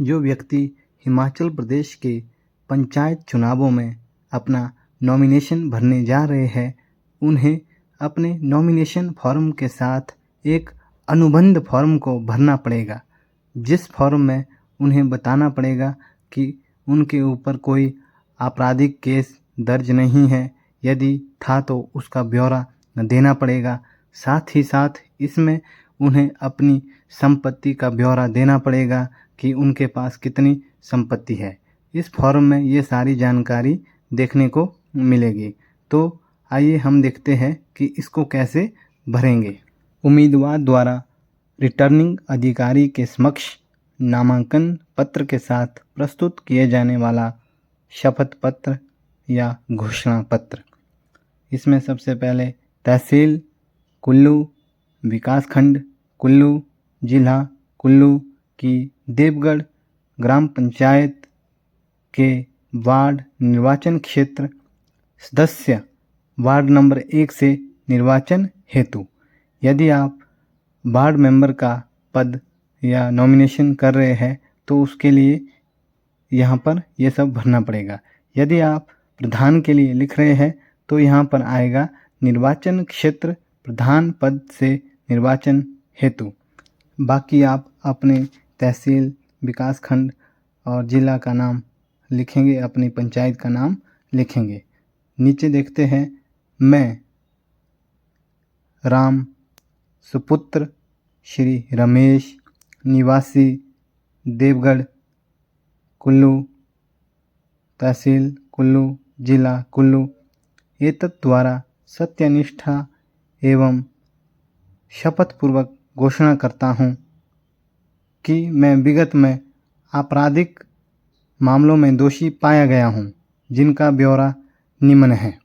जो व्यक्ति हिमाचल प्रदेश के पंचायत चुनावों में अपना नॉमिनेशन भरने जा रहे हैं, उन्हें अपने नॉमिनेशन फॉर्म के साथ एक अनुबंध फॉर्म को भरना पड़ेगा, जिस फॉर्म में उन्हें बताना पड़ेगा कि उनके ऊपर कोई आपराधिक केस दर्ज नहीं है, यदि था तो उसका ब्यौरा देना पड़ेगा। साथ ही साथ इसमें उन्हें अपनी संपत्ति का ब्यौरा देना पड़ेगा कि उनके पास कितनी संपत्ति है। इस फॉर्म में ये सारी जानकारी देखने को मिलेगी। तो आइए हम देखते हैं कि इसको कैसे भरेंगे। उम्मीदवार द्वारा रिटर्निंग अधिकारी के समक्ष नामांकन पत्र के साथ प्रस्तुत किए जाने वाला शपथ पत्र या घोषणा पत्र। इसमें सबसे पहले तहसील कुल्लू, विकासखंड कुल्लू, जिला कुल्लू की देवगढ़ ग्राम पंचायत के वार्ड निर्वाचन क्षेत्र सदस्य वार्ड नंबर 1 से निर्वाचन हेतु, यदि आप वार्ड मेंबर का पद या नॉमिनेशन कर रहे हैं तो उसके लिए यहाँ पर ये सब भरना पड़ेगा। यदि आप प्रधान के लिए लिख रहे हैं तो यहाँ पर आएगा निर्वाचन क्षेत्र प्रधान पद से निर्वाचन हेतु। बाकी आप अपने तहसील, विकासखंड और जिला का नाम लिखेंगे, अपनी पंचायत का नाम लिखेंगे। नीचे देखते हैं, मैं राम सुपुत्र श्री रमेश निवासी देवगढ़ कुल्लू, तहसील कुल्लू, जिला कुल्लू एतद्द्वारा सत्यनिष्ठा एवं शपथपूर्वक घोषणा करता हूँ कि मैं विगत में आपराधिक मामलों में दोषी पाया गया हूँ, जिनका ब्यौरा निम्न है।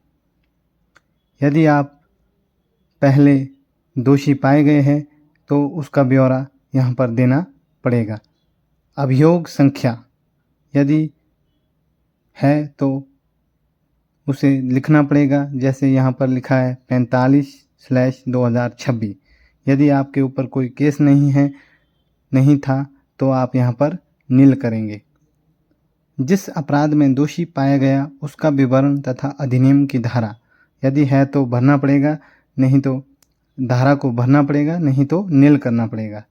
यदि आप पहले दोषी पाए गए हैं तो उसका ब्यौरा यहाँ पर देना पड़ेगा। अभियोग संख्या यदि है तो उसे लिखना पड़ेगा, जैसे यहाँ पर लिखा है 45/2026। यदि आपके ऊपर कोई केस नहीं था तो आप यहाँ पर नील करेंगे। जिस अपराध में दोषी पाया गया उसका विवरण तथा अधिनियम की धारा, यदि है तो भरना पड़ेगा, नहीं तो धारा को भरना पड़ेगा, नहीं तो नील करना पड़ेगा।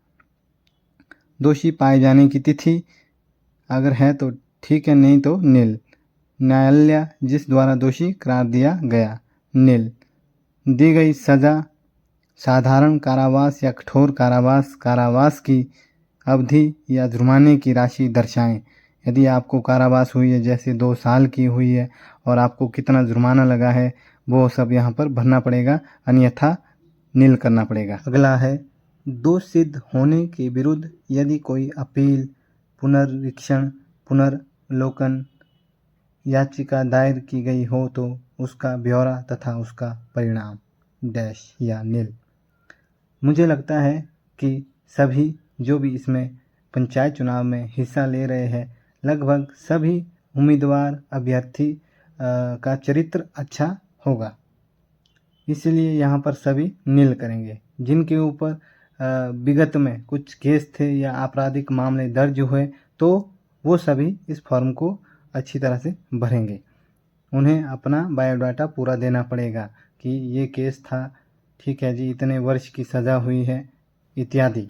दोषी पाए जाने की तिथि अगर है तो ठीक है, नहीं तो नील। न्यायालय जिस द्वारा दोषी करार दिया गया, नील। दी गई सज़ा साधारण कारावास या कठोर कारावास, कारावास की अवधि या जुर्माने की राशि दर्शाएं। यदि आपको कारावास हुई है, जैसे 2 साल की हुई है और आपको कितना जुर्माना लगा है, वो सब यहाँ पर भरना पड़ेगा, अन्यथा नील करना पड़ेगा। अगला है, दोष सिद्ध होने के विरुद्ध यदि कोई अपील, पुनरीक्षण, पुनर्लोकन याचिका दायर की गई हो तो उसका ब्यौरा तथा उसका परिणाम डैश या नील। मुझे लगता है कि सभी जो भी इसमें पंचायत चुनाव में हिस्सा ले रहे हैं, लगभग सभी उम्मीदवार अभ्यर्थी का चरित्र अच्छा होगा, इसलिए यहाँ पर सभी नील करेंगे। जिनके ऊपर विगत में कुछ केस थे या आपराधिक मामले दर्ज हुए तो वो सभी इस फॉर्म को अच्छी तरह से भरेंगे। उन्हें अपना बायोडाटा पूरा देना पड़ेगा कि ये केस था, ठीक है जी, इतने वर्ष की सज़ा हुई है इत्यादि।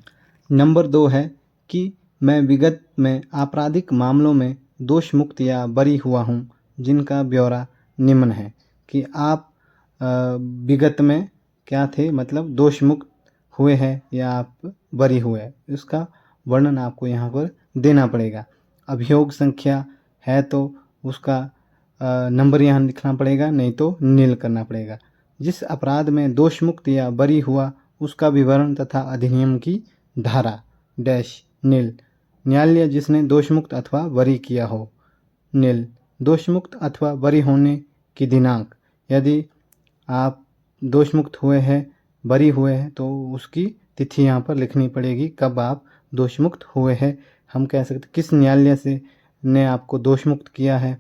नंबर 2 है कि मैं विगत में आपराधिक मामलों में दोष मुक्त या बरी हुआ हूँ, जिनका ब्यौरा निम्न है। कि आप विगत में क्या थे, मतलब दोष मुक्त हुए हैं या आप बरी हुए, उसका वर्णन आपको यहाँ पर देना पड़ेगा। अभियोग संख्या है तो उसका नंबर यहाँ लिखना पड़ेगा, नहीं तो नील करना पड़ेगा। जिस अपराध में दोष मुक्त या बरी हुआ उसका विवरण तथा अधिनियम की धारा डैश नील। न्यायालय जिसने दोष मुक्त अथवा बरी किया हो, नील। दोष मुक्त अथवा बरी होने की दिनांक, यदि आप दोष मुक्त हुए हैं, बरी हुए हैं तो उसकी तिथि यहाँ पर लिखनी पड़ेगी, कब आप दोष मुक्त हुए हैं। हम कह सकते किस न्यायालय से ने आपको दोष मुक्त किया है।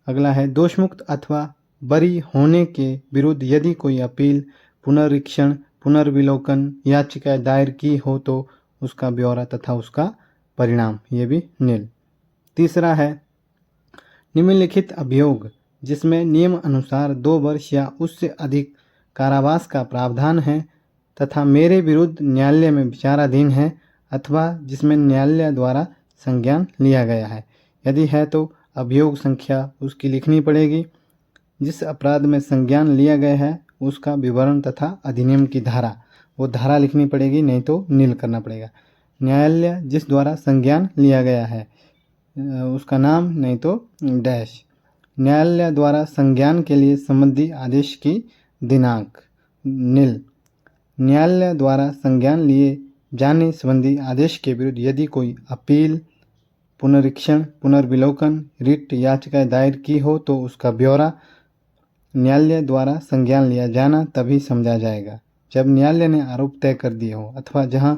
अगला है, दोष मुक्त अथवा बरी होने के विरुद्ध यदि कोई अपील, पुनरीक्षण, पुनर्विलोकन याचिका दायर की हो तो उसका ब्यौरा तथा उसका परिणाम, ये भी नील। तीसरा है निम्नलिखित अभियोग जिसमें नियम अनुसार 2 वर्ष या उससे अधिक कारावास का प्रावधान है तथा मेरे विरुद्ध न्यायालय में विचाराधीन है अथवा जिसमें न्यायालय द्वारा संज्ञान लिया गया है। यदि है तो अभियोग संख्या उसकी लिखनी पड़ेगी। जिस अपराध में संज्ञान लिया गया है उसका विवरण तथा अधिनियम की धारा, वो धारा लिखनी पड़ेगी, नहीं तो नील करना पड़ेगा। न्यायालय जिस द्वारा संज्ञान लिया गया है उसका नाम, नहीं तो डैश। न्यायालय द्वारा संज्ञान के लिए संबंधी आदेश की दिनांक, नील। न्यायालय द्वारा संज्ञान लिए जाने संबंधी आदेश के विरुद्ध यदि कोई अपील, पुनरीक्षण, पुनर्विलोकन, रिट याचिका दायर की हो तो उसका ब्यौरा न्यायालय द्वारा संज्ञान लिया जाना तभी समझा जाएगा जब न्यायालय ने आरोप तय कर दिए हो अथवा जहां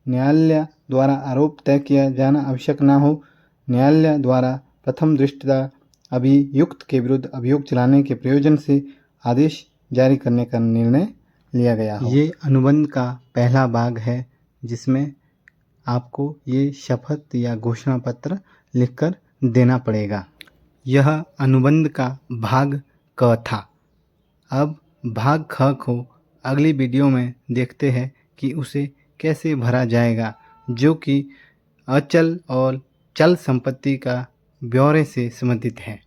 न्यायालय द्वारा आरोप तय किया जाना आवश्यक ना हो, न्यायालय द्वारा प्रथम दृष्टया अभियुक्त के विरुद्ध अभियोग चलाने के प्रयोजन से आदेश जारी करने का निर्णय लिया गया हो। ये अनुबंध का पहला भाग है जिसमें आपको ये शपथ या घोषणा पत्र लिखकर देना पड़ेगा। यह अनुबंध का भाग क था। अब भाग ख को अगली वीडियो में देखते हैं कि उसे कैसे भरा जाएगा, जो कि अचल और चल संपत्ति का ब्यौरे से संबंधित है।